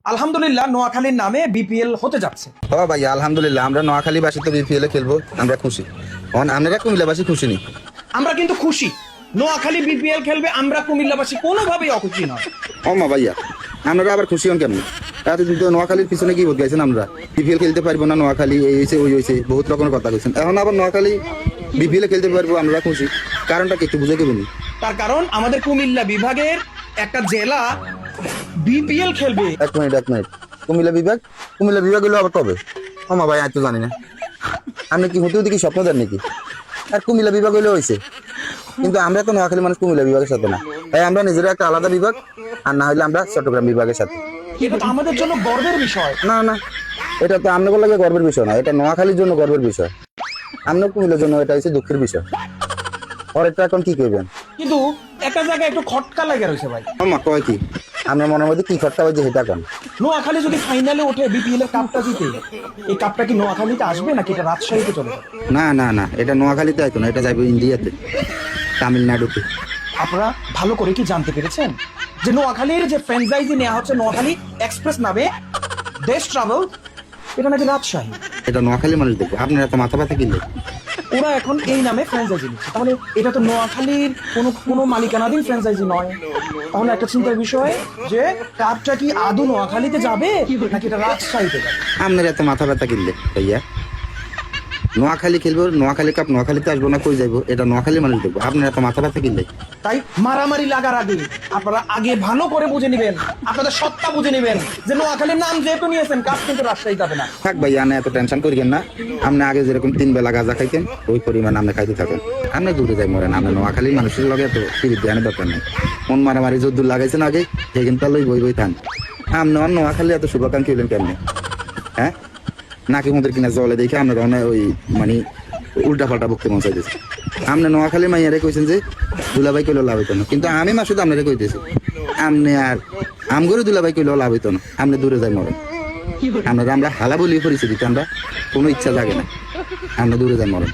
আলহামদুলিল্লাহ নোয়াখালীর নামে বিপিএল হতে যাচ্ছে। ও ভাই আলহামদুলিল্লাহ, আমরা নোয়াখালীবাসী তো বিপিএল এ খেলবো, আমরা খুশি। আপনারা কুমিল্লাবাসী খুশি নি? আমরা কিন্তু খুশি, নোয়াখালী বিপিএল খেলবে, আমরা কুমিল্লাবাসী কোনোভাবেই অখুশি নয়। ও মা ভাইয়া, আপনারা আবার খুশি হন কেমন? এতদিন তো নোয়াখালীর পিছনে কি বোধ গেছেন, আমরা বিপিএল খেলতে পারবো না, নোয়াখালী এই হয়েছে ওই হয়েছে বহুত রকমের কথা কইছেন। এখন আবার নোয়াখালী বিপিএল খেলতে পারবো, আমরা খুশি। কারণটা কি একটু বুঝে দেবেন? তার কারণ আমাদের কুমিল্লা বিভাগের একটা জেলা বিপিএল খেলবে। এক মিনিট কুমিল্লা বিভাগ হলো আবার কবে? ও মা ভাই, আমি তো জানি না। আপনি কি হতে হতে কি স্বপ্ন দেন নাকি? আর কুমিল্লা বিভাগ হইলে হয়েছে, কিন্তু আমরা তো নোয়াখালী মানুষ কুমিল্লা বিভাগের সাথে না। তাই আমরা নিজেরা একটা আলাদা বিভাগ, আর না হলে আমরা চট্টগ্রাম বিভাগের সাথে। এটা তো আমাদের জন্য গর্বের বিষয়। না, এটা তো আপনাদের লাগে গর্বের বিষয় না, এটা নোয়াখালীর জন্য গর্বের বিষয়। আপনার কুমিল্লার জন্য এটা হচ্ছে দুঃখের বিষয়। পরেরটা এখন কি করবেন? কিন্তু একটা জায়গায় একটু খটকা লাগে রয়েছে ভাই। আমার কয় কি আপনার মনের মধ্যে কি খরচা হয়েছে সেটা কোন? নোয়াখালী যদি ফাইনালে ওঠে বিপিএল এর কাপটা জিতে, এই কাপটা কি নোয়াখালীতে আসবে নাকি এটা রাজশাহীতে চলে যাবে? না, এটা নোয়াখালীতে আইতো না, এটা যাবে ইন্ডিয়াতে, তামিলনাড়ুতে। আপনারা ভালো করে কি জানতে পেরেছেন যে নোয়াখালীর যে ফ্র্যাঞ্চাইজি নেওয়া হচ্ছে নোয়াখালী এক্সপ্রেস নামে, দেশ ট্রাভেল, এটা নাকি রাজশাহী। এটা নোয়াখালী মানুষ দেখবে, আপনারা তো মাথা ব্যথা কিনলে। ওরা এখন এই নামে ফ্র্যাঞ্চাইজি নিচ্ছে, তাহলে এটা তো নোয়াখালীর কোনো মালিকানাধীন ফ্র্যাঞ্চাইজি নয়। তাহলে একটা চিন্তার বিষয় যে কাপটা কি আদৌ নোয়াখালীতে যাবে নাকি এটা রাজশাহীতে যাবে? আপনারা এত মাথা ব্যথা কিনলে ভাইয়া। নোয়াখালী খেলবো, নোয়াখালী কাপ নোয়াখালীতে আসবো না, কই যাইবো, এটা নোয়াখালী মানুষ দেখবো। আপনারা এত মাথা ব্যথা কিনলে। তাই মারামারি লাগার আগে আপনারা আগে ভালো করে বুঝে নেবেন, আপনাদের সত্তা বুঝে নেবেন যে নোয়াখালীর নাম যেহেতু নিয়েছেন, কাপ কিন্তু রাজশাহী যাবে না। থাক ভাইয়া, আপনি এত টেনশন করিয়েন না। আপনি আগে যেরকম 3 বেলা গাঁজা খাইতেন, ওই পরিমাণ আপনি খাইতে থাকেন। আপনি দূরে যাই মরেন, আপনি নোয়াখালীর মানুষের লগে তো ফিরিয়ে দেওয়ার দরকার নেই। মন মারামারি যদ্দূর লাগাইছেন আগে, সেখান তাহলে বই থান। আপনি নোয়াখালী এত শুভাকাঙ্ক্ষী হলেন কেমনি? হ্যাঁ, নাকি মুদের কিনা জলে দেখে আপনার অনেক ওই মানে উল্টা পাল্টা বকতে মন চাইতেছে। আপনি নোয়াখালী মাইয়ারে কইছেন যে দুলাভাই কইলেও লাভ হইতো না, কিন্তু আমি মাসুদ আপনারে কইতেছি, আপনি আর আমগরে দুলাভাই কইলেও লাভ হইতো না। আপনি দূরে যাই মরেন। আমরা হালা বলি পরিচয় দিতে আমরা কোনো ইচ্ছা জাগে না, আমরা দূরে যাই মরেন।